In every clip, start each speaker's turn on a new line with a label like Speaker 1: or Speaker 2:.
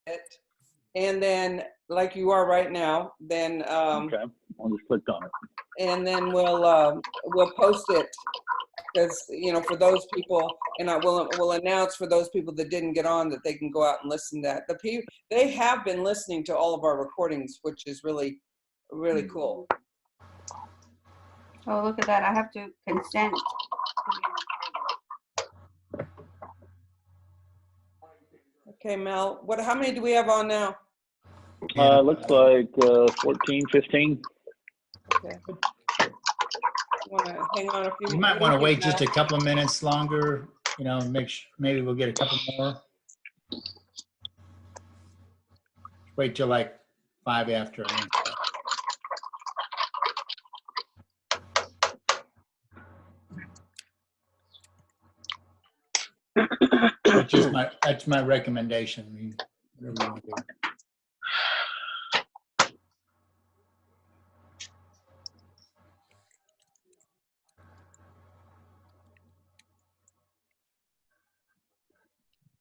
Speaker 1: it, and then like you are right now, then
Speaker 2: Okay, I'll just click on it.
Speaker 1: and then we'll post it, because for those people, and we'll announce for those people that didn't get on that they can go out and listen to that. They have been listening to all of our recordings, which is really cool.
Speaker 3: Oh, look at that. I have to consent.
Speaker 1: Okay, Mel, how many do we have on now?
Speaker 2: Looks like 14, 15.
Speaker 1: Okay. Want to hang on a few?
Speaker 4: You might want to wait just a couple of minutes longer, make sure, maybe we'll get a couple more. Wait till like 5 after. That's my recommendation. Whatever you want to do.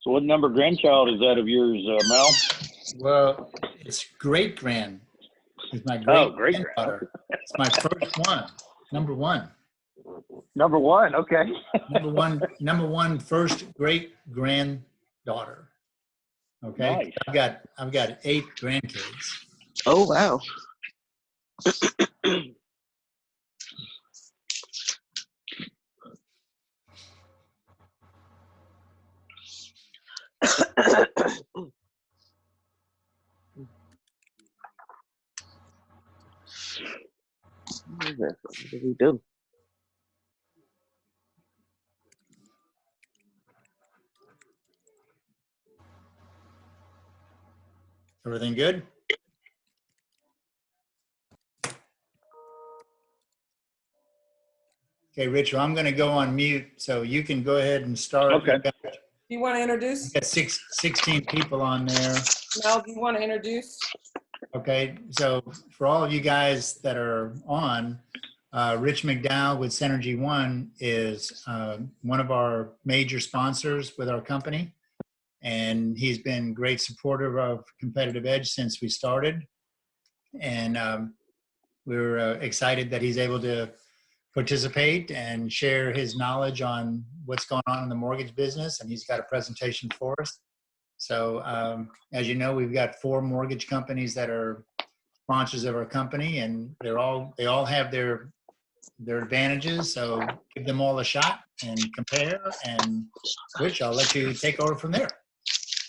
Speaker 2: So what number grandchild is that of yours, Mel?
Speaker 4: Well, it's great-grand. It's my great-granddaughter. It's my first one, number one.
Speaker 2: Number one, okay.
Speaker 4: number one first great-granddaughter. Okay,
Speaker 2: nice.
Speaker 4: I've got 8 grandkids.
Speaker 5: Oh wow. What did we do?
Speaker 4: Everything good? Okay, Richard, I'm going to go on mute, so you can go ahead and start.
Speaker 2: Okay.
Speaker 1: You want to introduce?
Speaker 4: We've got 16 people on there.
Speaker 1: Mel, do you want to introduce?
Speaker 4: Okay, so for all of you guys that are on, Rich McDowell with Synergy One is one of our major sponsors with our company. And he's been great supporter of Competitive Edge since we started. And we're excited that he's able to participate and share his knowledge on what's going on in the mortgage business. And he's got a presentation for us. So as you know, we've got 4 mortgage companies that are sponsors of our company, and they all have their advantages. So give them all a shot and compare. And Rich, I'll let you take over from there.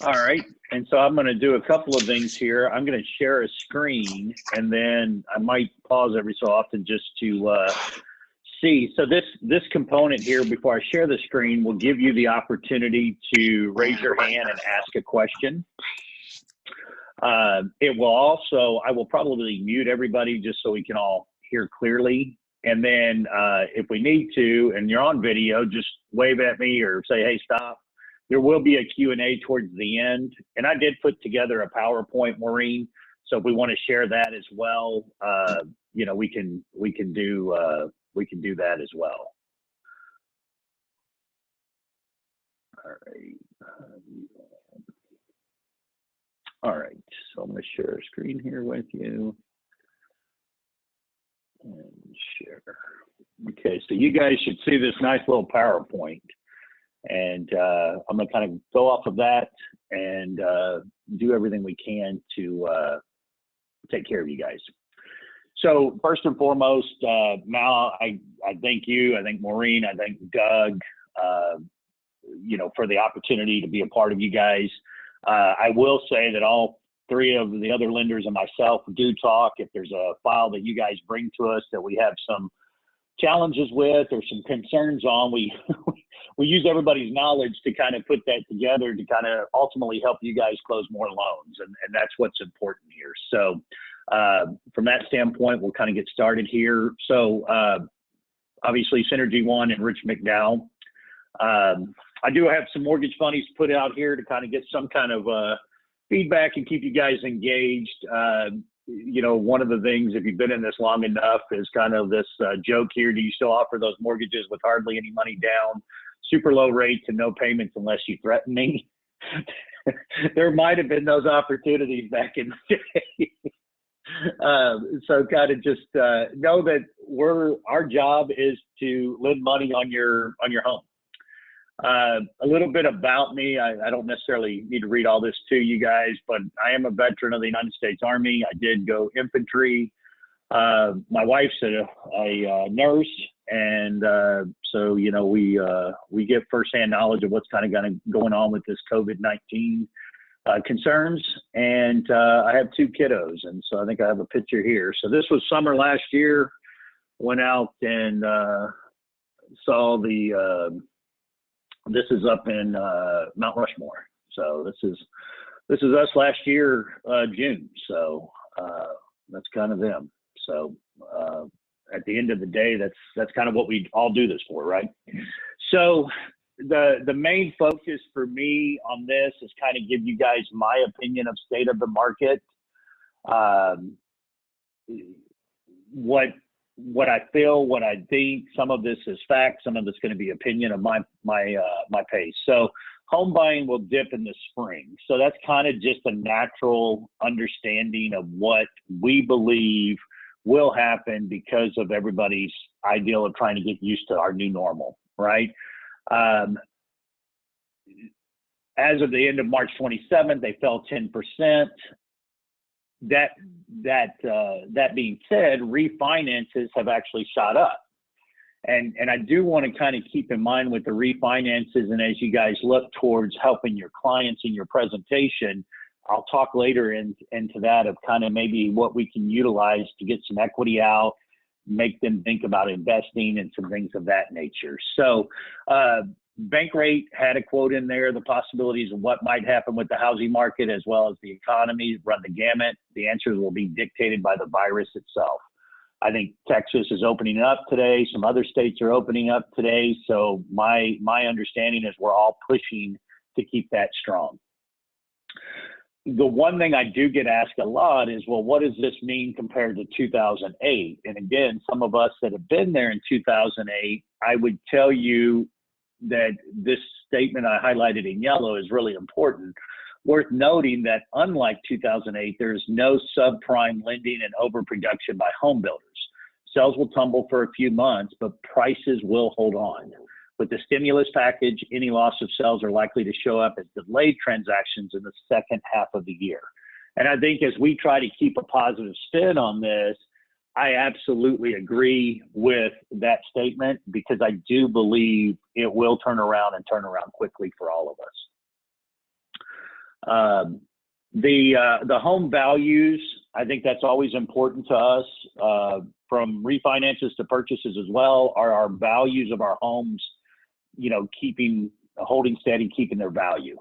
Speaker 2: All right, and so I'm going to do a couple of things here. I'm going to share a screen, and then I might pause every so often just to see. So this component here, before I share the screen, will give you the opportunity to raise your hand and ask a question. It will also, I will probably mute everybody just so we can all hear clearly. And then if we need to, and you're on video, just wave at me or say, hey, stop. There will be a Q&A towards the end. And I did put together a PowerPoint, Maureen. So if we want to share that as well, we can do that as well. All right. All right. So I'm going to share a screen here with you. And share. Okay. So you guys should see this nice little PowerPoint. And I'm going to kind of go off of that and do everything we can to take care of you guys. So first and foremost, Mal, I thank you. I thank Maureen. I thank Doug, for the opportunity to be a part of you guys. I will say that all 3 of the other lenders and myself do talk. If there's a file that you guys bring to us that we have some challenges with or some concerns on, we use everybody's knowledge to kind of put that together to kind of ultimately help you guys close more loans. And that's what's important here. So from that standpoint, we'll kind of get started here. So obviously Synergy One and Rich McDowell. I do have some mortgage funnies put out here to kind of get some kind of feedback and keep you guys engaged. One of the things, if you've been in this long enough, is kind of this joke here. Do you still offer those mortgages with hardly any money down, super low rates and no payments unless you threaten me? there might have been those opportunities back in the day. So kind of just know that our job is to lend money on your home. A little bit about me. I don't necessarily need to read all this to you guys, but I am a veteran of the United States Army. I did go infantry. My wife's a nurse, and so we get firsthand knowledge of what's kind of going on with this COVID-19 concerns. And I have 2 kiddos, and so I think I have a picture here. So this was summer last year. Went out and saw the. This is up in Mount Rushmore. So this is us last year, June. So that's kind of them. So at the end of the day, that's kind of what we all do this for, right? So the main focus for me on this is kind of give you guys my opinion of state of the market. What I feel, what I think. Some of this is fact, some of it's going to be opinion of my pace. So home buying will dip in the spring. So that's kind of just a natural understanding of what we believe will happen because of everybody's ideal of trying to get used to our new normal, right? As of the end of March 27th, they fell 10%. That being said, refinances have actually shot up. And I do want to kind of keep in mind with the refinances, and as you guys look towards helping your clients in your presentation, I'll talk later into that of kind of maybe what we can utilize to get some equity out, make them think about investing and some things of that nature. So Bankrate had a quote in there, the possibilities of what might happen with the housing market as well as the economy, run the gamut. The answers will be dictated by the virus itself. I think Texas is opening up today. Some other states are opening up today. So my understanding is we're all pushing to keep that strong. The one thing I do get asked a lot is, well, what does this mean compared to 2008? And again, some of us that have been there in 2008, I would tell you that this statement I highlighted in yellow is really important. Worth noting that unlike 2008, there is no subprime lending and overproduction by home builders. Sales will tumble for a few months, but prices will hold on. With the stimulus package, any loss of sales are likely to show up as delayed transactions in the second half of the year. And I think as we try to keep a positive spin on this, I absolutely agree with that statement because I do believe it will turn around and turn around quickly for all of us. The home values, I think that's always important to us. From refinances to purchases as well, are our values of our homes, holding steady, keeping their value.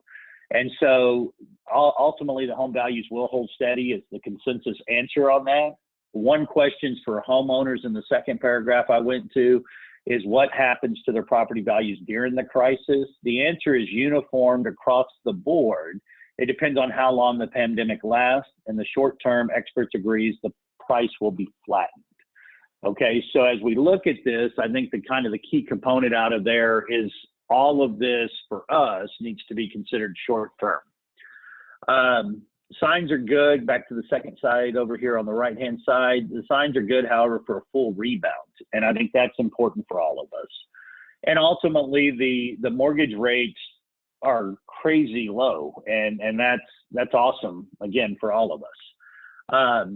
Speaker 2: And so ultimately the home values will hold steady is the consensus answer on that. One question for homeowners in the second paragraph I went to is what happens to their property values during the crisis? The answer is uniformed across the board. It depends on how long the pandemic lasts. In the short term, experts agrees the price will be flattened. Okay, so as we look at this, I think the key component out of there is all of this for us needs to be considered short term. Signs are good. Back to the second side over here on the right-hand side. The signs are good, however, for a full rebound. And I think that's important for all of us. And ultimately, the mortgage rates are crazy low. And that's awesome, again, for all of us.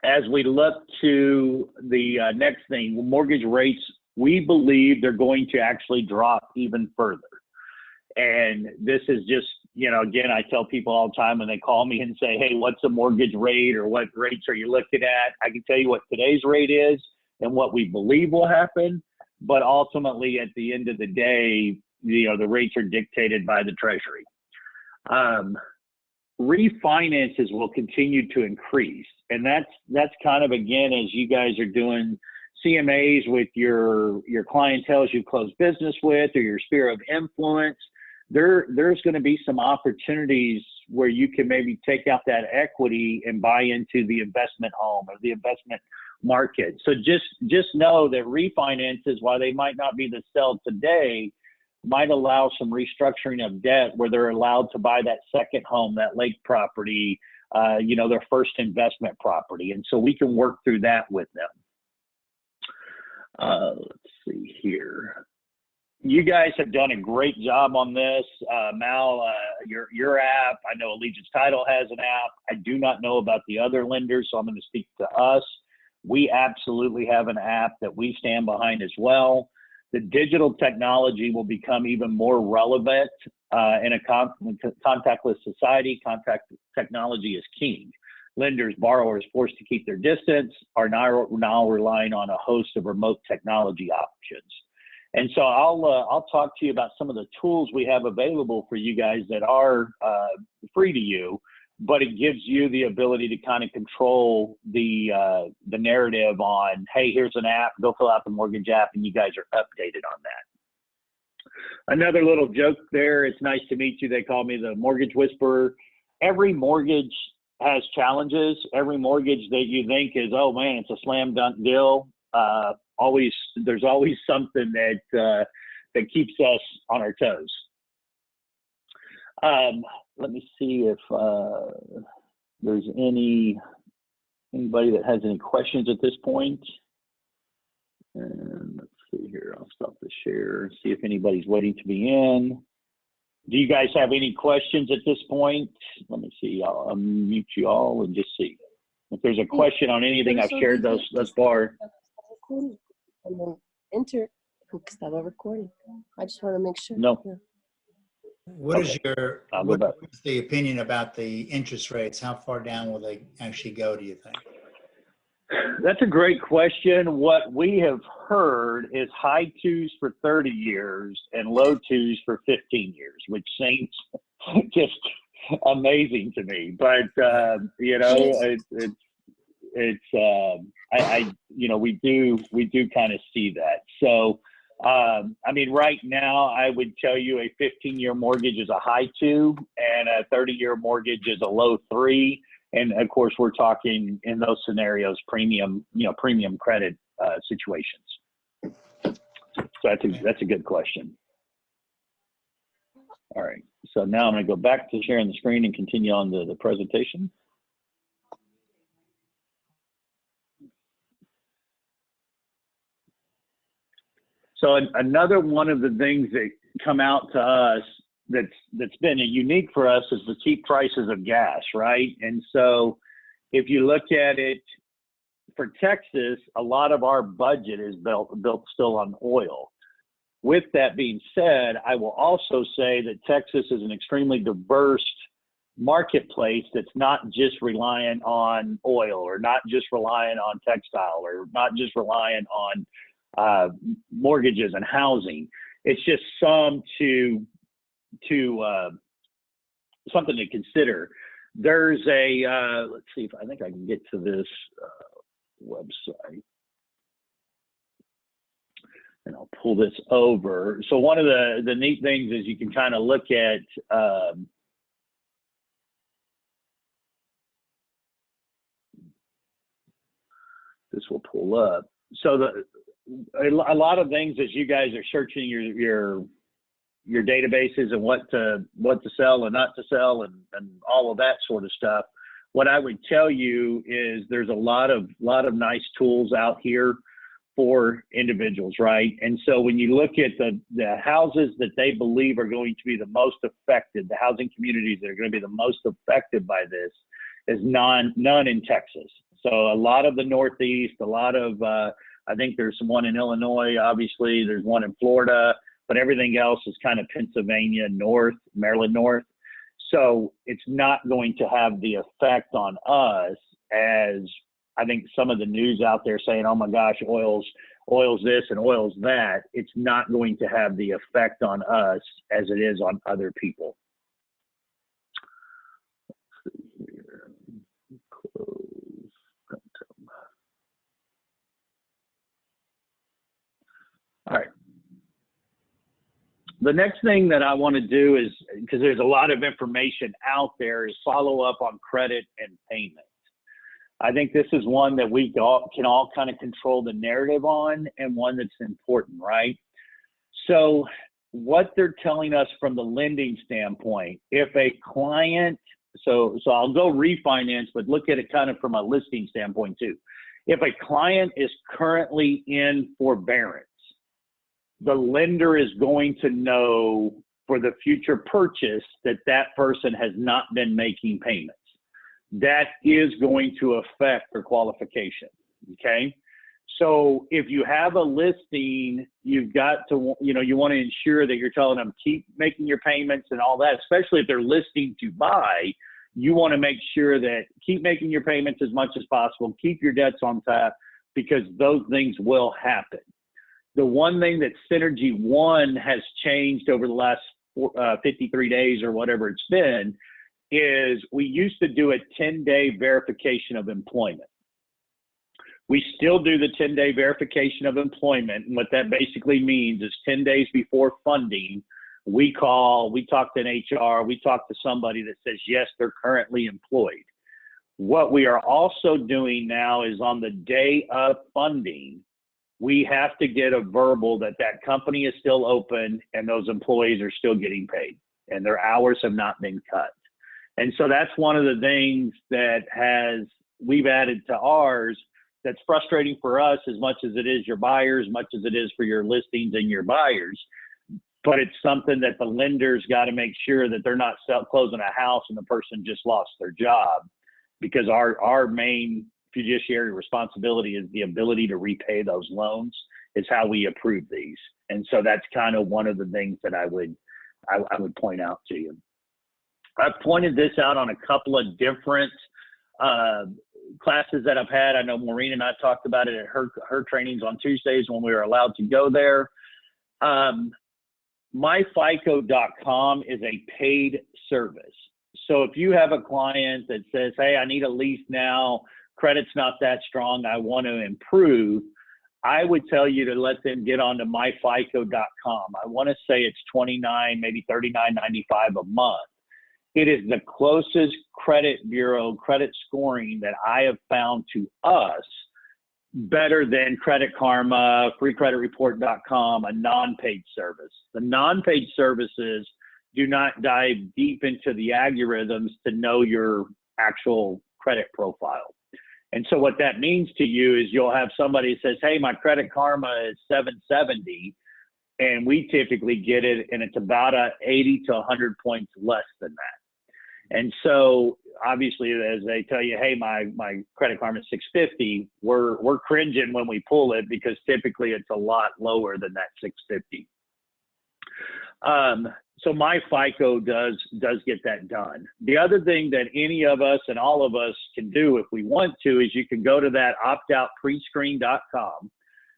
Speaker 2: As we look to the next thing, mortgage rates, we believe they're going to actually drop even further. And this is just, again, I tell people all the time when they call me and say, hey, what's a mortgage rate or what rates are you looking at? I can tell you what today's rate is and what we believe will happen. But ultimately, at the end of the day, the rates are dictated by the Treasury. Refinances will continue to increase. And that's kind of, again, as you guys are doing CMAs with your clientele you close business with or your sphere of influence, there's going to be some opportunities where you can maybe take out that equity and buy into the investment home or the investment market. So just know that refinances, while they might not be the sell today, might allow some restructuring of debt where they're allowed to buy that second home, that lake property, their first investment property. And so we can work through that with them. Let's see here. You guys have done a great job on this. Mal, your app, I know Allegiance Title has an app. I do not know about the other lenders, so I'm going to speak to us. We absolutely have an app that we stand behind as well. The digital technology will become even more relevant in a contactless society. Contact technology is king. Lenders, borrowers forced to keep their distance are now relying on a host of remote technology options. And so I'll talk to you about some of the tools we have available for you guys that are free to you, but it gives you the ability to kind of control the narrative on, hey, here's an app, go fill out the mortgage app, and you guys are updated on that. Another little joke there, it's nice to meet you. They call me the mortgage whisperer. Every mortgage has challenges. Every mortgage that you think is, oh man, it's a slam dunk deal. There's always something that keeps us on our toes. Let me see if there's anybody that has any questions at this point. And let's see here. I'll stop the share. See if anybody's waiting to be in. Do you guys have any questions at this point? Let me see. I'll unmute you all and just see if there's a question on anything I've shared thus far.
Speaker 6: And then enter who estaba recording. I just want to make sure.
Speaker 2: No.
Speaker 6: Yeah.
Speaker 4: What is
Speaker 2: I'll go back.
Speaker 4: what's the opinion about the interest rates? How far down will they actually go, do you think?
Speaker 2: That's a great question. What we have heard is high 2s for 30 years and low 2s for 15 years, which seems just amazing to me. But, we do kind of see that. So, right now I would tell you a 15-year mortgage is a high 2 and a 30-year mortgage is a low 3. And of course, we're talking in those scenarios, premium credit situations. So that's a good question. All right. So now I'm going to go back to sharing the screen and continue on the presentation. So another one of the things that come out to us that's been unique for us is the cheap prices of gas, right? And so if you look at it for Texas, a lot of our budget is built still on oil. With that being said, I will also say that Texas is an extremely diverse marketplace that's not just reliant on oil or not just reliant on textile or not just reliant on mortgages and housing. It's just something to consider. There's let's see if I think I can get to this website, and I'll pull this over. So one of the neat things is you can kind of look at this will pull up. So a lot of things as you guys are searching your databases and what to sell and not to sell and all of that sort of stuff. What I would tell you is there's a lot of nice tools out here for individuals, right? And so when you look at the houses that they believe are going to be the most affected, the housing communities that are going to be the most affected by this is none in Texas. So a lot of the Northeast, a lot of I think there's one in Illinois, obviously, there's one in Florida, but everything else is kind of Pennsylvania north, Maryland north. So it's not going to have the effect on us as I think some of the news out there saying, oh my gosh, oil's this and oil's that. It's not going to have the effect on us as it is on other people. Let's see here. Close. All right. The next thing that I want to do is, because there's a lot of information out there, is follow up on credit and payment. I think this is one that we can all kind of control the narrative on and one that's important, right? So what they're telling us from the lending standpoint, if a client, so I'll go refinance, but look at it kind of from a listing standpoint too. If a client is currently in forbearance, the lender is going to know for the future purchase that that person has not been making payments. That is going to affect their qualification, okay? So if you have a listing, you've got to, you want to ensure that you're telling them keep making your payments and all that, especially if they're listing to buy. You want to make sure that keep making your payments as much as possible, keep your debts on tap, because those things will happen. The one thing that Synergy One has changed over the last 53 days or whatever it's been is we used to do a 10-day verification of employment. We still do the 10-day verification of employment. And what that basically means is 10 days before funding, we talk to an HR, we talk to somebody that says, yes, they're currently employed. What we are also doing now is on the day of funding, we have to get a verbal that that company is still open and those employees are still getting paid and their hours have not been cut. And so that's one of the things that we've added to ours that's frustrating for us as much as it is your buyers, much as it is for your listings and your buyers. But it's something that the lender's got to make sure that they're not closing a house and the person just lost their job, because our main fiduciary responsibility is the ability to repay those loans is how we approve these. And so that's kind of one of the things that I would point out to you. I've pointed this out on a couple of different classes that I've had. I know Maureen and I talked about it at her trainings on Tuesdays when we were allowed to go there. MyFICO.com is a paid service. So if you have a client that says, hey, I need a lease now, credit's not that strong, I want to improve, I would tell you to let them get onto MyFICO.com. I want to say it's $29, maybe $39.95 a month. It is the closest credit bureau credit scoring that I have found to us, better than Credit Karma, FreeCreditReport.com, a non-paid service. The non-paid services do not dive deep into the algorithms to know your actual credit profile. And so what that means to you is you'll have somebody that says, hey, my Credit Karma is 770, and we typically get it, and it's about 80 to 100 points less than that. And so obviously, as they tell you, hey, my Credit Karma is 650, we're cringing when we pull it, because typically it's a lot lower than that 650. So MyFICO does get that done. The other thing that any of us and all of us can do if we want to is you can go to that optoutprescreen.com.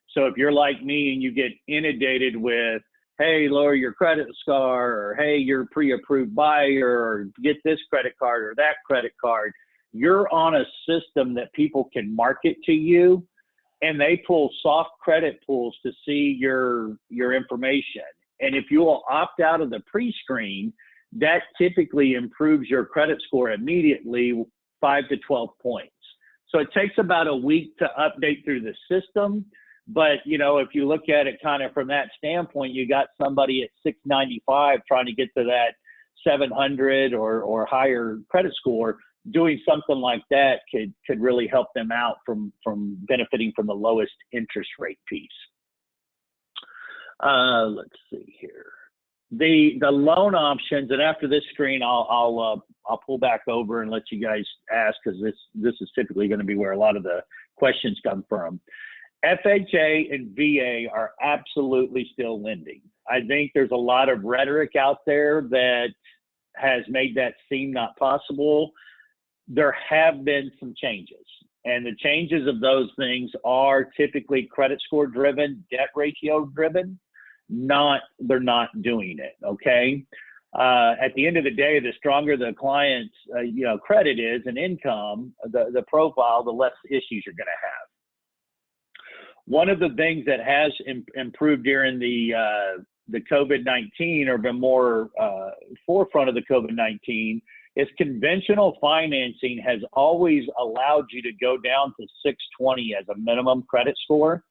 Speaker 2: So if you're like me and you get inundated with, hey, lower your credit score, or hey, you're pre-approved buyer, or get this credit card or that credit card, you're on a system that people can market to you, and they pull soft credit pools to see your information. And if you will opt out of the pre-screen, that typically improves your credit score immediately 5 to 12 points. So it takes about a week to update through the system. But, if you look at it kind of from that standpoint, you got somebody at 695 trying to get to that 700 or higher credit score. Doing something like that could really help them out from benefiting from the lowest interest rate piece. Let's see here. The loan options, and after this screen, I'll pull back over and let you guys ask, because this is typically going to be where a lot of the questions come from. FHA and VA are absolutely still lending. I think there's a lot of rhetoric out there that has made that seem not possible. There have been some changes, and the changes of those things are typically credit score driven, debt ratio driven. They're not doing it. Okay. At the end of the day, the stronger the client's credit is and income, the profile, the less issues you're going to have. One of the things that has improved during the COVID-19, or been more forefront of the COVID-19, is conventional financing has always allowed you to go down to 620 as a minimum credit score.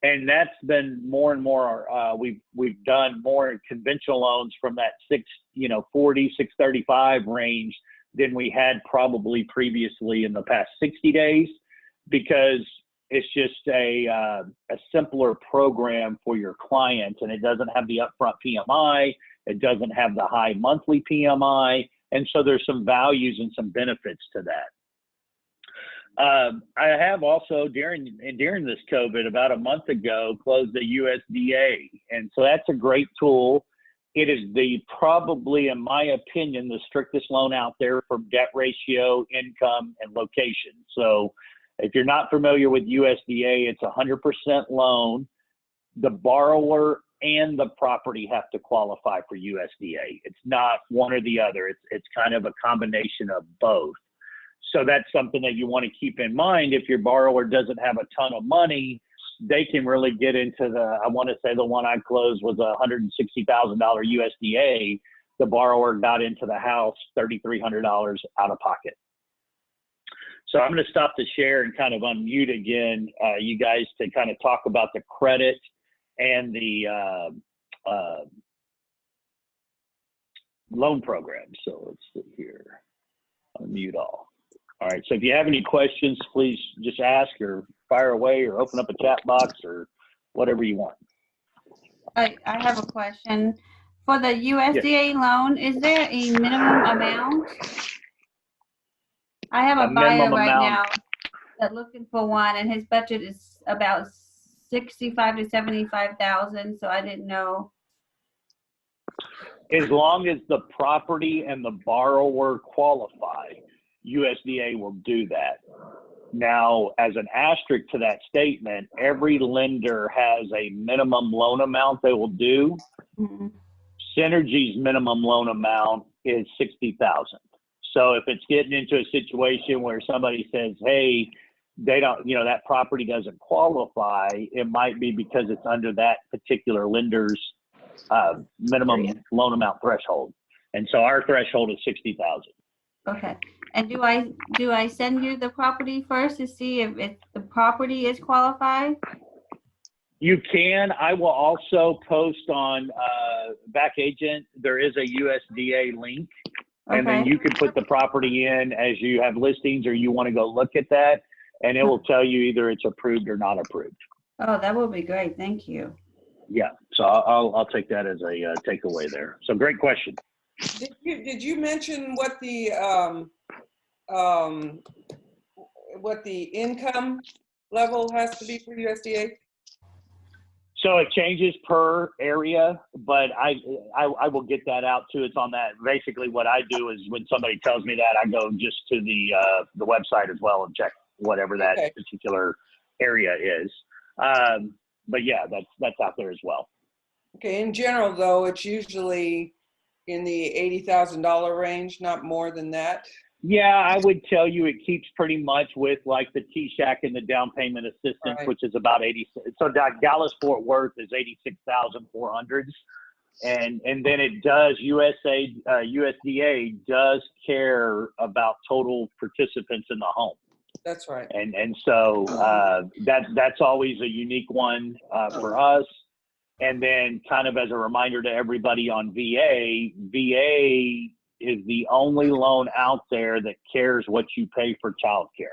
Speaker 2: And that's been more and more, we've done more conventional loans from that 640, 635 range than we had probably previously in the past 60 days, because it's just a simpler program for your client, and it doesn't have the upfront PMI. It doesn't have the high monthly PMI. And so there's some values and some benefits to that. I have also during this COVID about a month ago closed the USDA. And so that's a great tool. It is probably, in my opinion, the strictest loan out there for debt ratio, income, and location. So if you're not familiar with USDA, it's 100% loan. The borrower and the property have to qualify for USDA. It's not one or the other. It's kind of a combination of both. So that's something that you want to keep in mind. If your borrower doesn't have a ton of money, they can really get into I want to say the one I closed was $160,000 USDA. The borrower got into the house $3,300 out of pocket. So I'm going to stop the share and kind of unmute again, you guys, to kind of talk about the credit and the loan program. So let's see here. Unmute all. All right. So if you have any questions, please just ask or fire away or open up a chat box or whatever you want.
Speaker 3: I have a question. For the USDA loan, is there a minimum amount? I have a buyer
Speaker 2: minimum
Speaker 3: right
Speaker 2: amount.
Speaker 3: now that's looking for one, and his budget is about 65 to 75,000. So I didn't know.
Speaker 2: As long as the property and the borrower qualify, USDA will do that. Now, as an asterisk to that statement, every lender has a minimum loan amount they will do.
Speaker 3: Mhm.
Speaker 2: Synergy's minimum loan amount is $60,000. So if it's getting into a situation where somebody says, hey, they don't, that property doesn't qualify, it might be because it's under that particular lender's minimum loan amount threshold. And so our threshold is $60,000.
Speaker 3: Okay. And do I send you the property first to see if the property is qualified?
Speaker 2: You can. I will also post on Back Agent. There is a USDA link, and then
Speaker 3: Okay.
Speaker 2: you can put the property in as you have listings or you want to go look at that, and it will tell you either it's approved or not approved.
Speaker 3: Oh, that would be great. Thank you.
Speaker 2: Yeah. So I'll take that as a takeaway there. So great question.
Speaker 1: Did you mention what the income level has to be for USDA?
Speaker 2: So it changes per area, but I will get that out too. It's on that. Basically, what I do is when somebody tells me that, I go just to the website as well and check whatever that particular area is. But yeah, that's out there as well.
Speaker 1: Okay. In general, though, it's usually in the $80,000 range, not more than that.
Speaker 2: Yeah, I would tell you it keeps pretty much with like the T-Shack and the down payment assistance,
Speaker 1: Right.
Speaker 2: which is about 80. So Dallas-Fort Worth is 86,400, and then it does USDA does care about total participants in the home,
Speaker 1: That's right.
Speaker 2: and so that's always a unique one for us. And then kind of as a reminder to everybody on VA is the only loan out there that cares what you pay for childcare.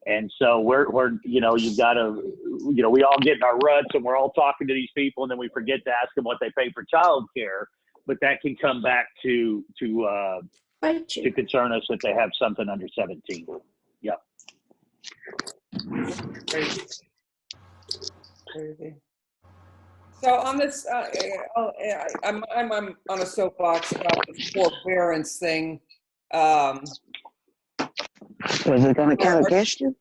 Speaker 2: And so we're you've got to, we all get in our ruts and we're all talking to these people and then we forget to ask them what they pay for childcare, but that can come back to concern us if they have something under 17. Yeah.
Speaker 1: Crazy. So on this, I'm on a soapbox about the forbearance thing.
Speaker 5: Was it going to count against you?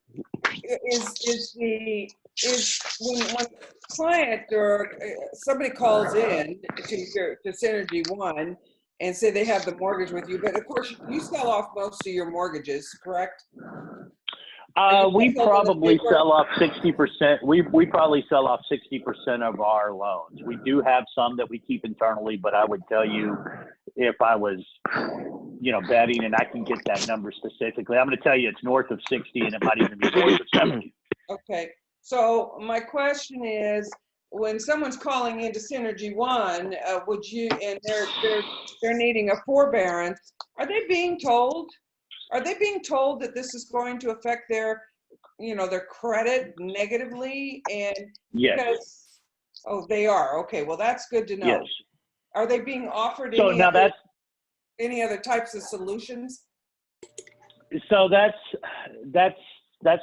Speaker 1: Is when client or somebody calls in to Synergy One and say they have the mortgage with you, but of course you sell off most of your mortgages, correct?
Speaker 2: We probably sell off 60%. We probably sell off 60% of our loans. We do have some that we keep internally, but I would tell you if I was, betting, and I can get that number specifically, I'm going to tell you it's north of 60 and it might even be north of 70.
Speaker 1: Okay. So my question is, when someone's calling into Synergy One, would you, and they're needing a forbearance, are they being told that this is going to affect their, their credit negatively? And
Speaker 2: Yes,
Speaker 1: because, oh, they are. Okay, well, that's good to know.
Speaker 2: yes.
Speaker 1: Are they being offered
Speaker 2: So now
Speaker 1: any other types of solutions?
Speaker 2: so that's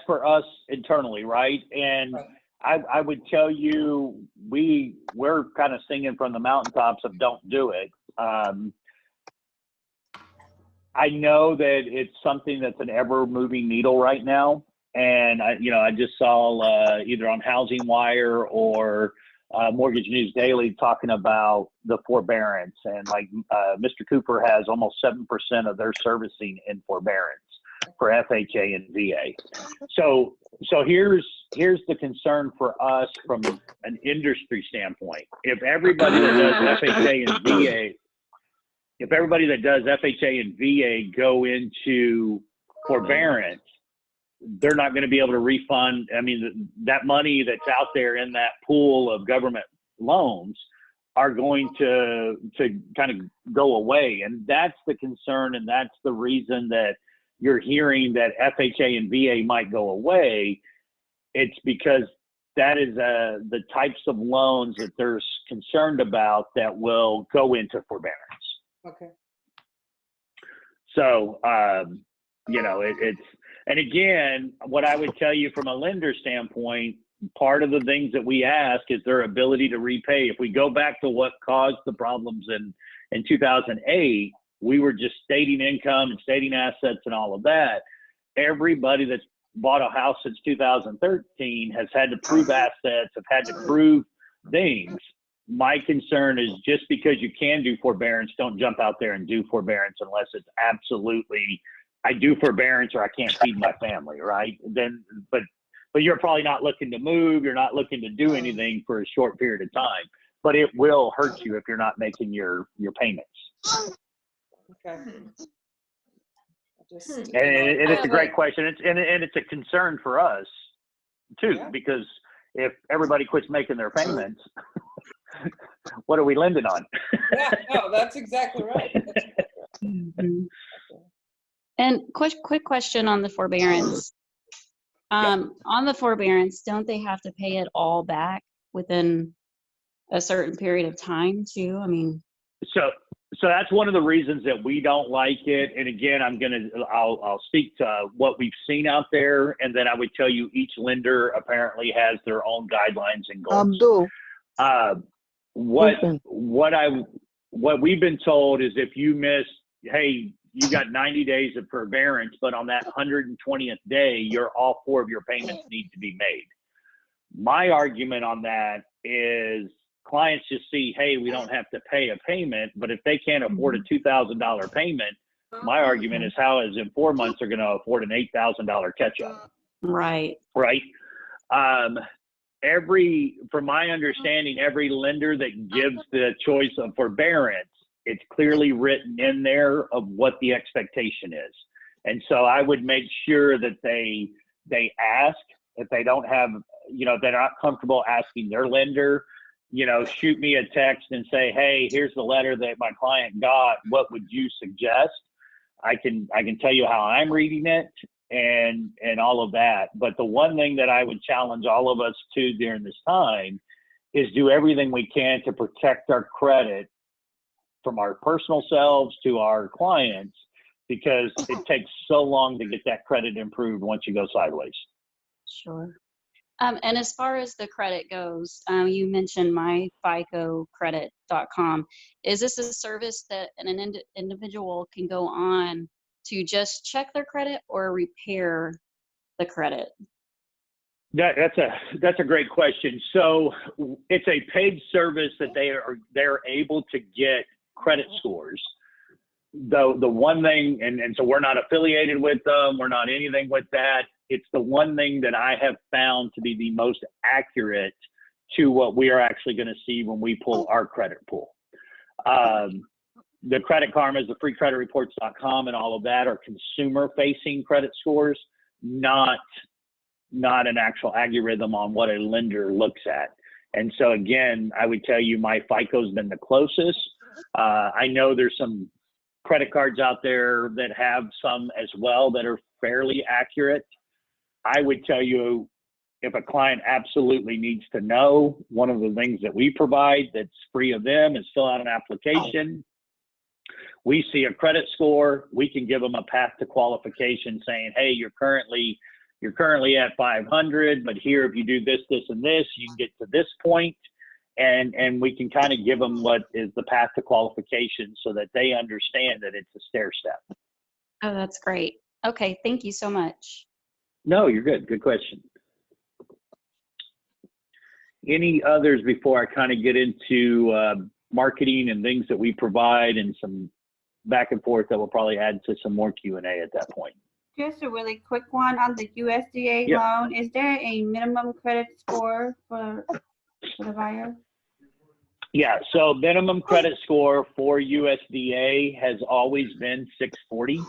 Speaker 2: for us internally, right? And
Speaker 1: Right.
Speaker 2: I would tell you, we're kind of singing from the mountaintops of don't do it. I know that it's something that's an ever moving needle right now. And I just saw either on Housing Wire or Mortgage News Daily talking about the forbearance, and like Mr. Cooper has almost 7% of their servicing in forbearance for FHA and VA. So here's the concern for us from an industry standpoint. If everybody that does FHA and VA, if everybody that does FHA and VA go into forbearance, they're not going to be able to refund. I mean, that money that's out there in that pool of government loans are going to kind of go away. And that's the concern. And that's the reason that you're hearing that FHA and VA might go away. It's because that is the types of loans that they're concerned about that will go into forbearance.
Speaker 1: Okay.
Speaker 2: So, it's, and again, what I would tell you from a lender standpoint, part of the things that we ask is their ability to repay. If we go back to what caused the problems in 2008, we were just stating income and stating assets and all of that. Everybody that's bought a house since 2013 has had to prove assets, have had to prove things. My concern is just because you can do forbearance, don't jump out there and do forbearance unless it's absolutely, I do forbearance or I can't feed my family, right? Then, but you're probably not looking to move. You're not looking to do anything for a short period of time, but it will hurt you if you're not making your payments.
Speaker 1: Okay.
Speaker 2: And it's a great question. It's a concern for us too,
Speaker 1: Yeah.
Speaker 2: because if everybody quits making their payments, what are we lending on?
Speaker 1: Yeah, no, that's exactly right.
Speaker 3: Mhm. And quick question on the forbearance. On the forbearance, don't they have to pay it all back within a certain period of time too? I mean,
Speaker 2: So that's one of the reasons that we don't like it. And again, I'll speak to what we've seen out there, and then I would tell you each lender apparently has their own guidelines and goals.
Speaker 5: Abdul.
Speaker 2: What we've been told is if you miss, hey, you got 90 days of forbearance, but on that 120th day, all 4 of your payments need to be made. My argument on that is clients just see, hey, we don't have to pay a payment, but if they can't afford a $2,000 payment, my argument is how is in 4 months they're going to afford an $8,000 catch-up.
Speaker 3: right.
Speaker 2: Right. From my understanding, every lender that gives the choice of forbearance, it's clearly written in there of what the expectation is. And so I would make sure that they ask. If they don't have, they're not comfortable asking their lender, shoot me a text and say, hey, here's the letter that my client got. What would you suggest? I can tell you how I'm reading it and all of that. But the one thing that I would challenge all of us to during this time is do everything we can to protect our credit from our personal selves to our clients, because it takes so long to get that credit improved once you go sideways.
Speaker 3: Sure. And as far as the credit goes, you mentioned myficocredit.com. Is this a service that an individual can go on to just check their credit or repair the credit?
Speaker 2: That's a great question. So it's a paid service that they're able to get credit scores. The one thing, and so we're not affiliated with them, we're not anything with that. It's the one thing that I have found to be the most accurate to what we are actually going to see when we pull our credit pool. The Credit Karmas, the freecreditreports.com and all of that are consumer facing credit scores, not not an actual algorithm on what a lender looks at. And so again, I would tell you my FICO's been the closest. I know there's some credit cards out there that have some as well that are fairly accurate. I would tell you, if a client absolutely needs to know, one of the things that we provide that's free of them is fill out an application. We see a credit score. We can give them a path to qualification saying, hey, you're currently at 500, but here, if you do this, this, and this, you can get to this point. And we can kind of give them what is the path to qualification so that they understand that it's a stair step.
Speaker 3: Oh, that's great. Okay, thank you so much.
Speaker 2: No, you're good. Good question. Any others before I kind of get into marketing and things that we provide and some back and forth that will probably add to some more Q&A at that point?
Speaker 7: Just a really quick one on the USDA
Speaker 2: Yeah.
Speaker 7: loan. Is there a minimum credit score for the buyer?
Speaker 2: Yeah, so minimum credit score for USDA has always been 640.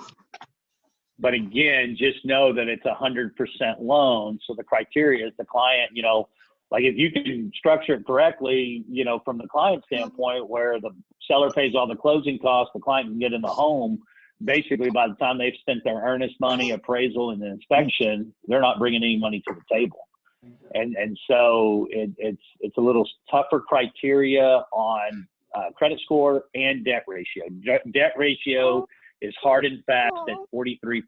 Speaker 2: But again, just know that it's 100% loan. So the criteria is the client, you know, like if you can structure it correctly, you know, from the client standpoint where the seller pays all the closing costs, the client can get in the home. Basically, by the time they've spent their earnest money, appraisal, and inspection, they're not bringing any money to the table. And so it's a little tougher criteria on credit score and debt ratio. Debt ratio is hard and fast at 43%.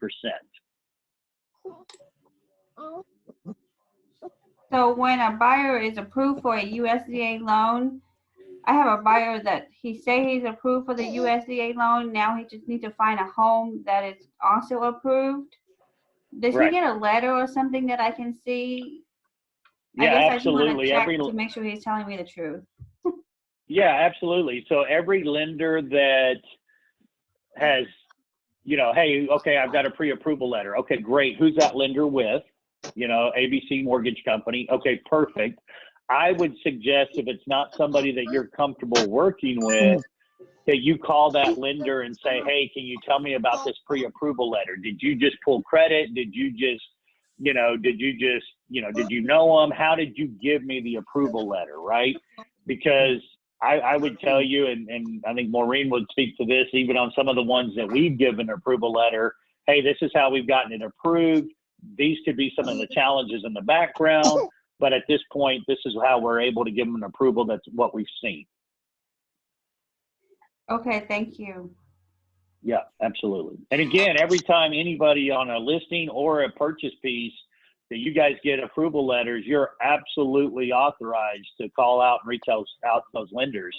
Speaker 7: So when a buyer is approved for a USDA loan, I have a buyer that he's approved for the USDA loan. Now he just needs to find a home that is also approved. Does
Speaker 2: Right.
Speaker 7: he get a letter or something that I can see?
Speaker 2: Yeah,
Speaker 7: I guess
Speaker 2: absolutely.
Speaker 7: I just want to check to make sure he's telling me the truth.
Speaker 2: Yeah, absolutely. So every lender that has, you know, hey, okay, I've got a pre-approval letter. Okay, great. Who's that lender with? You know, ABC Mortgage Company. Okay, perfect. I would suggest if it's not somebody that you're comfortable working with, that you call that lender and say, hey, can you tell me about this pre-approval letter? Did you just pull credit? Did you know them? How did you give me the approval letter, right? Because I would tell you, and I think Maureen would speak to this, even on some of the ones that we've given approval letter, hey, this is how we've gotten it approved. These could be some of the challenges in the background, but at this point, this is how we're able to give them an approval. That's what we've seen.
Speaker 7: Okay, thank you.
Speaker 2: Yeah, absolutely. And again, every time anybody on a listing or a purchase piece that you guys get approval letters, you're absolutely authorized to call out and reach out to those lenders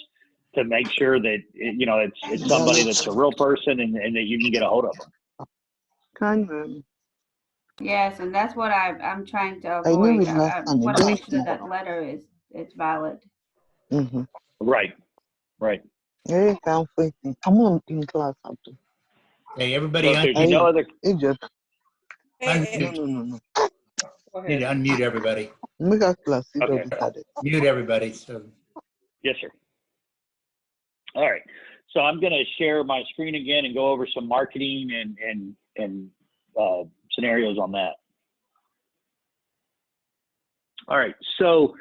Speaker 2: to make sure that, you know, it's somebody that's a real person and that you can get a hold of them.
Speaker 7: Yes, and that's what I'm trying to
Speaker 5: I knew
Speaker 7: avoid.
Speaker 5: it last
Speaker 7: I
Speaker 5: time.
Speaker 7: want to make sure that letter is valid.
Speaker 5: Mm-hmm.
Speaker 2: Right, right.
Speaker 5: Hey, I'm on in class after.
Speaker 4: Hey, everybody,
Speaker 2: So if you know other,
Speaker 5: It just
Speaker 1: Hey,
Speaker 5: no.
Speaker 1: go
Speaker 4: need to
Speaker 1: ahead.
Speaker 4: unmute everybody.
Speaker 5: Make a class. It
Speaker 2: Okay.
Speaker 5: doesn't matter.
Speaker 4: Mute everybody. So
Speaker 2: yes, sir. All right. So I'm going to share my screen again and go over some marketing and scenarios on that. All right. So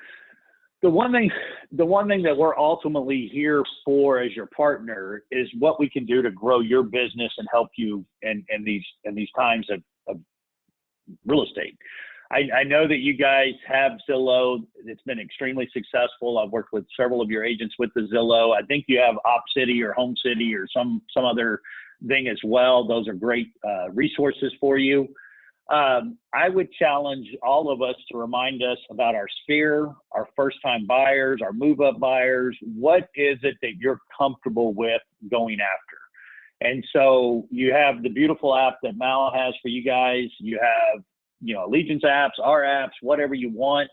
Speaker 2: the one thing that we're ultimately here for as your partner is what we can do to grow your business and help you in these times of real estate. I know that you guys have Zillow. It's been extremely successful. I've worked with several of your agents with the Zillow. I think you have OpCity or HomeCity or some other thing as well. Those are great resources for you. I would challenge all of us to remind us about our sphere, our first-time buyers, our move-up buyers. What is it that you're comfortable with going after? And so you have the beautiful app that Mal has for you guys. You have, you know, Allegiance apps, our apps, whatever you want.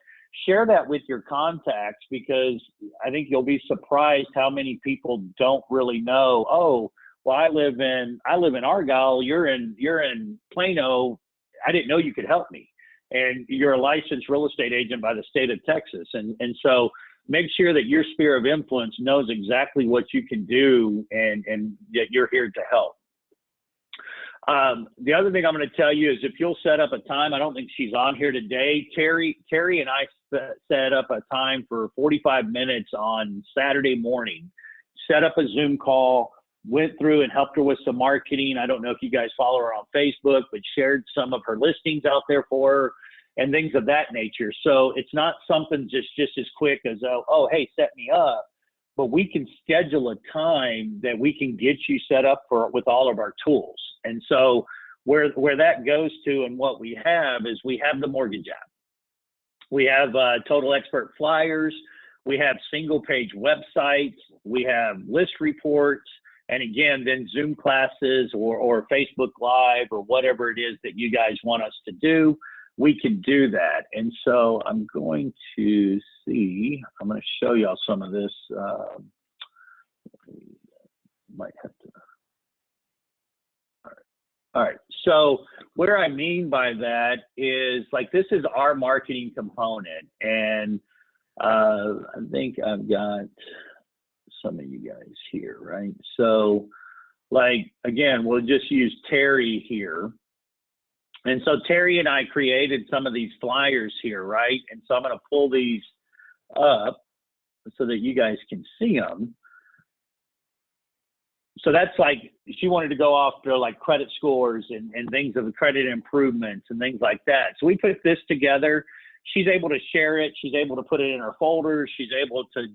Speaker 2: Share that with your contacts, because I think you'll be surprised how many people don't really know, oh, well, I live in Argyle, you're in Plano. I didn't know you could help me. And you're a licensed real estate agent by the state of Texas. And so make sure that your sphere of influence knows exactly what you can do and that you're here to help. The other thing I'm going to tell you is if you'll set up a time, I don't think she's on here today. Terry and I set up a time for 45 minutes on Saturday morning, set up a Zoom call, went through and helped her with some marketing. I don't know if you guys follow her on Facebook, but shared some of her listings out there for her and things of that nature. So it's not something just as quick as, oh, hey, set me up. But we can schedule a time that we can get you set up with all of our tools. And so where that goes to and what we have is we have the mortgage app. We have Total Expert flyers. We have single page websites. We have list reports. And again, then Zoom classes or Facebook Live or whatever it is that you guys want us to do, we can do that. And so I'm going to show y'all some of this. Might have to. All right. So what I mean by that is like, this is our marketing component. And I think I've got some of you guys here, right? So like, again, we'll just use Terry here. And so Terry and I created some of these flyers here, right? And so I'm going to pull these up so that you guys can see them. So that's like, she wanted to go after like credit scores and things of the credit improvements and things like that. So we put this together. She's able to share it. She's able to put it in her folders. She's able to,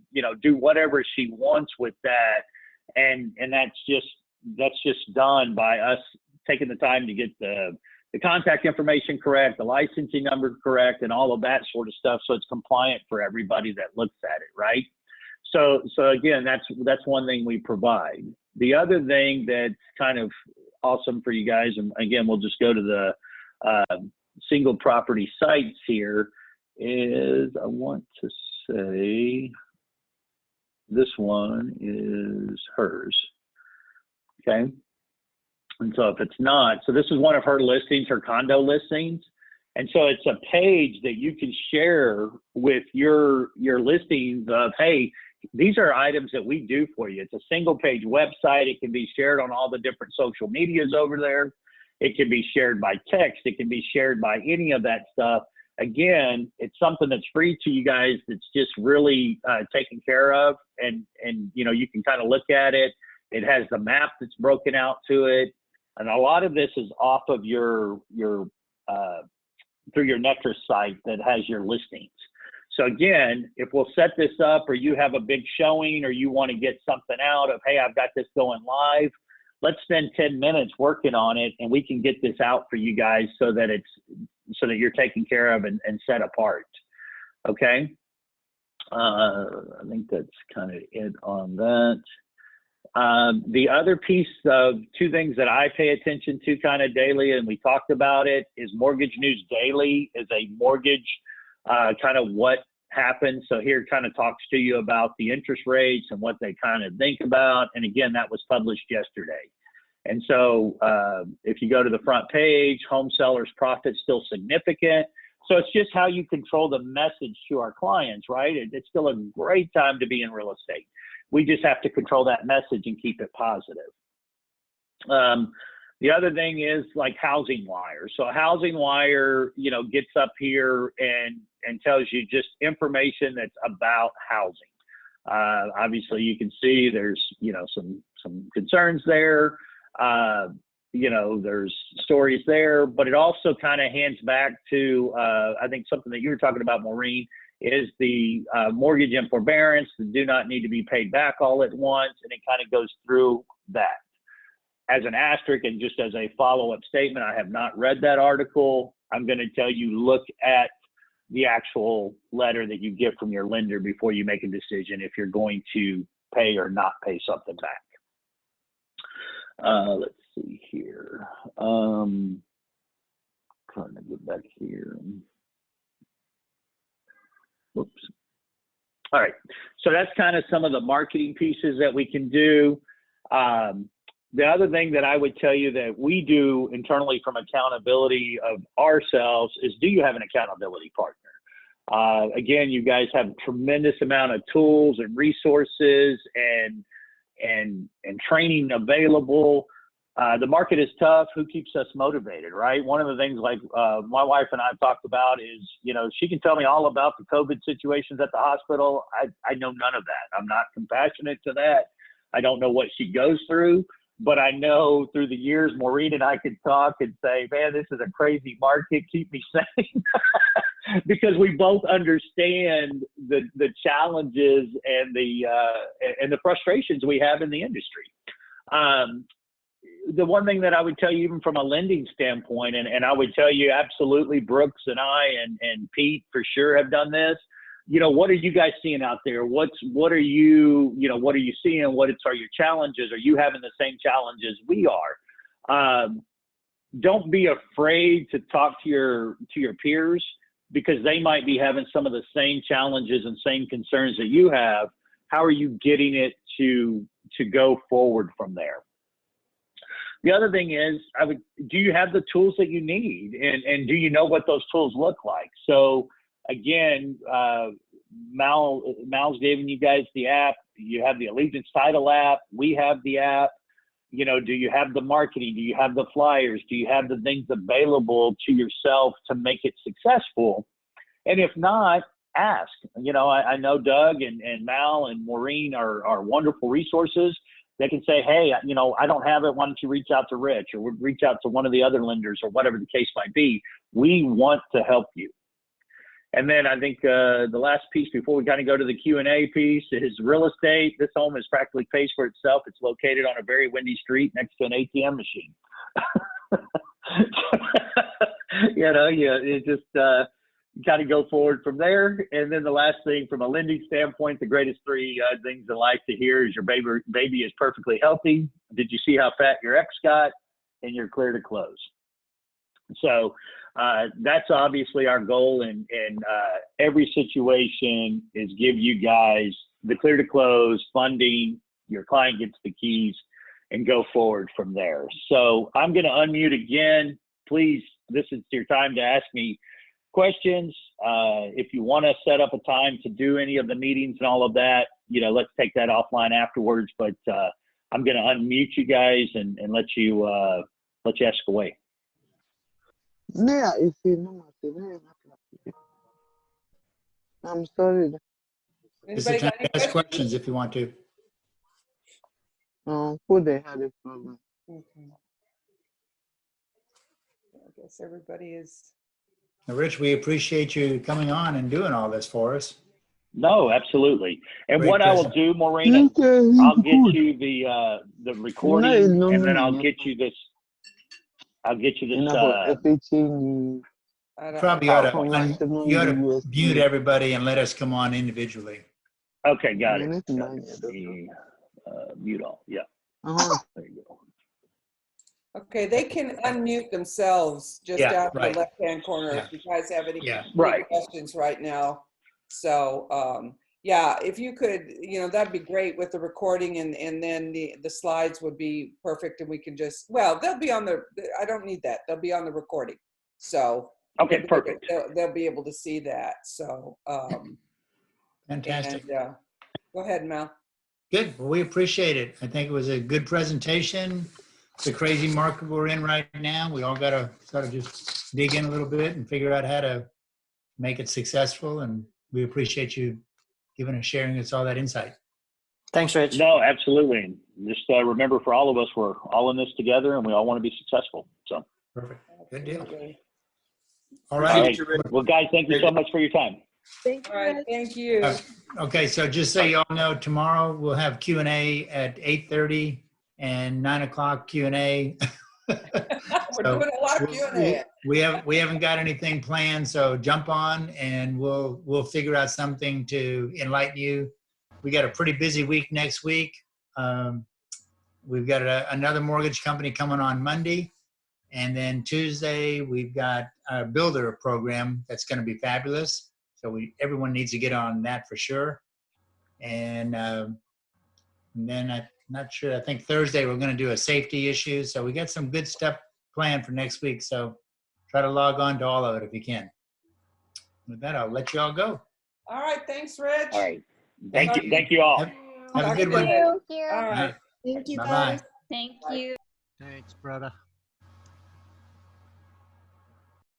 Speaker 2: do whatever she wants with that. And that's just done by us taking the time to get the contact information correct, the licensing number correct, and all of that sort of stuff. So it's compliant for everybody that looks at it, right? So again, that's one thing we provide. The other thing that's kind of awesome for you guys, and again, we'll just go to the single property sites here, is I want to say this one is hers, okay? And so if it's not, so this is one of her listings, her condo listings. And so it's a page that you can share with your listings of, hey, these are items that we do for you. It's a single page website. It can be shared on all the different social medias over there. It can be shared by text. It can be shared by any of that stuff. Again, it's something that's free to you guys that's just really taken care of. And you can kind of look at it. It has the map that's broken out to it. And a lot of this is off of your through your Netris site that has your listings. So again, if we'll set this up or you have a big showing or you want to get something out of, hey, I've got this going live, let's spend 10 minutes working on it and we can get this out for you guys so that you're taken care of and set apart. Okay. I think that's kind of it on that. The other piece of two things that I pay attention to kind of daily, and we talked about it, is Mortgage News Daily is a mortgage kind of what happens. So here it kind of talks to you about the interest rates and what they kind of think about. And again, that was published yesterday. And so if you go to the front page, home sellers profit still significant. So it's just how you control the message to our clients, right? It's still a great time to be in real estate. We just have to control that message and keep it positive. The other thing is like Housing Wire. So Housing Wire, gets up here and tells you just information that's about housing. Obviously, you can see there's, some concerns there. There's stories there, but it also kind of hands back to, I think something that you were talking about, Maureen, is the mortgage and forbearance that do not need to be paid back all at once. And it kind of goes through that. As an asterisk and just as a follow-up statement, I have not read that article. I'm going to tell you, look at the actual letter that you get from your lender before you make a decision if you're going to pay or not pay something back. Let's see here. Trying to get back here. Whoops. All right. So that's kind of some of the marketing pieces that we can do. The other thing that I would tell you that we do internally from accountability of ourselves is, do you have an accountability partner? Again, you guys have a tremendous amount of tools and resources and training available. the market is tough. Who keeps us motivated, right? One of the things like my wife and I have talked about is, you know, she can tell me all about the COVID situations at the hospital. I know none of that. I'm not compassionate to that. I don't know what she goes through, but I know through the years, Maureen and I could talk and say, man, this is a crazy market. Keep me sane. Because we both understand the challenges and the frustrations we have in the industry. The one thing that I would tell you, even from a lending standpoint, and I would tell you absolutely, Brooks and I and Pete for sure have done this. You know, what are you guys seeing out there? What are you seeing? What are your challenges? Are you having the same challenges we are? Don't be afraid to talk to your peers, because they might be having some of the same challenges and same concerns that you have. How are you getting it to go forward from there? The other thing is, do you have the tools that you need, and do you know what those tools look like? So again, Mal's giving you guys the app. You have the Allegiance Title app. We have the app. You know, do you have the marketing? Do you have the flyers? Do you have the things available to yourself to make it successful? And if not, ask. You know, I know Doug and Mal and Maureen are wonderful resources. They can say, hey, you know, I don't have it. Why don't you reach out to Rich, or reach out to one of the other lenders, or whatever the case might be. We want to help you. And then I think the last piece before we kind of go to the Q&A piece is real estate. This home is practically pays for itself. It's located on a very windy street next to an ATM machine. You know, it just kind of go forward from there. And then the last thing from a lending standpoint, the greatest three things in life to hear is your baby is perfectly healthy. Did you see how fat your ex got? And you're clear to close. So that's obviously our goal in every situation, is give you guys the clear to close funding, your client gets the keys, and go forward from there. So I'm going to unmute again. Please, this is your time to ask me questions. If you want to set up a time to do any of the meetings and all of that, you know, let's take that offline afterwards. But I'm going to unmute you guys and let you ask away.
Speaker 5: Yeah, if you know I'm sorry.
Speaker 4: It's the
Speaker 1: Anybody
Speaker 4: time
Speaker 1: got any
Speaker 4: to ask
Speaker 1: questions?
Speaker 4: questions if you want to.
Speaker 5: Who they had a problem?
Speaker 1: Okay. I guess everybody is.
Speaker 4: Now, Rich, we appreciate you coming on and doing all this for us.
Speaker 2: No, absolutely. And
Speaker 4: Great
Speaker 2: what I will
Speaker 4: present-
Speaker 2: do, Maureen, I'll get you the recording, and then I'll get you this. I
Speaker 4: Probably you ought to mute everybody and let us come on individually.
Speaker 2: Okay, got it. Mute all. Yeah. There you go.
Speaker 1: Okay, they can unmute themselves just
Speaker 4: Yeah,
Speaker 1: down in
Speaker 4: right.
Speaker 1: the left-hand corner
Speaker 4: Yeah.
Speaker 1: if you guys have any
Speaker 4: Yeah.
Speaker 2: Right.
Speaker 1: questions right now. So, yeah, if you could, you know, that'd be great with the recording, and then the slides would be perfect, and we can just, well, they'll be on I don't need that. They'll be on the recording. So.
Speaker 2: Okay, perfect.
Speaker 1: They'll be able to see that. So,
Speaker 4: Fantastic.
Speaker 1: and, go ahead, Mel.
Speaker 4: Good. Well, we appreciate it. I think it was a good presentation. It's a crazy market we're in right now. We all got to sort of just dig in a little bit and figure out how to make it successful. And we appreciate you giving us, sharing us all that insight.
Speaker 8: Thanks, Rich.
Speaker 2: No, absolutely. And just remember, for all of us, we're all in this together, and we all want to be successful. So.
Speaker 4: Perfect. Good deal.
Speaker 1: Absolutely.
Speaker 4: All
Speaker 2: All
Speaker 4: right.
Speaker 2: right. Well, guys, thank you so much for your time.
Speaker 6: Thank you.
Speaker 1: All right, thank you.
Speaker 4: Okay, so just so you all know, tomorrow we'll have Q&A at 8:30 and 9 o'clock Q&A.
Speaker 1: We're doing a lot of Q&A.
Speaker 4: We haven't got anything planned, so jump on and we'll figure out something to enlighten you. We got a pretty busy week next week. We've got another mortgage company coming on Monday. And then Tuesday, we've got a builder program that's going to be fabulous. So everyone needs to get on that for sure. And then I'm not sure, I think Thursday we're going to do a safety issue. So we got some good stuff planned for next week. So try to log on to all of it if you can. With that, I'll let you all go.
Speaker 1: All right, thanks, Rich.
Speaker 2: All right. Thank you all.
Speaker 4: Have a good one.
Speaker 1: All right.
Speaker 6: Thank you,
Speaker 4: Bye-bye.
Speaker 6: guys.
Speaker 3: Thank you.
Speaker 8: Thanks, brother.